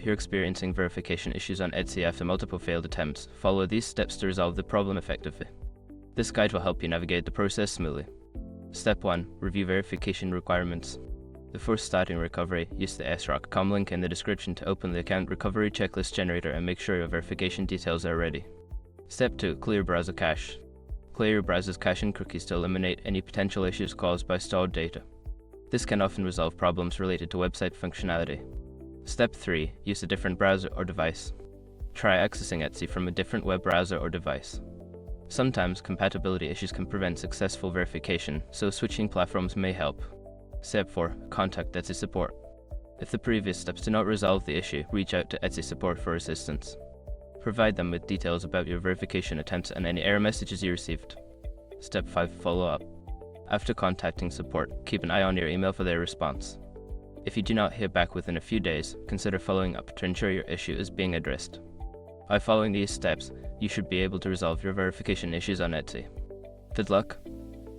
you're experiencing verification issues on Etsy after multiple failed attempts, follow these steps to resolve the problem effectively. This guide will help you navigate the process smoothly. Step 1. Review verification requirements. Before starting recovery, use the srock.com link in the description to open the account recovery checklist generator and make sure your verification details are ready. Step 2. Clear browser cache. Clear your browser's cache and cookies to eliminate any potential issues caused by stored data. This can often resolve problems related to website functionality. Step 3. Use a different browser or device. Try accessing Etsy from a different web browser or device. Sometimes compatibility issues can prevent successful verification, so switching platforms may help. Step 4. Contact Etsy support. If the previous steps do not resolve the issue, reach out to Etsy support for assistance. Provide them with details about your verification attempts and any error messages you received. Step 5. Follow up. After contacting support, keep an eye on your email for their response. If you do not hear back within a few days, consider following up to ensure your issue is being addressed. By following these steps, you should be able to resolve your verification issues on Etsy. Good luck!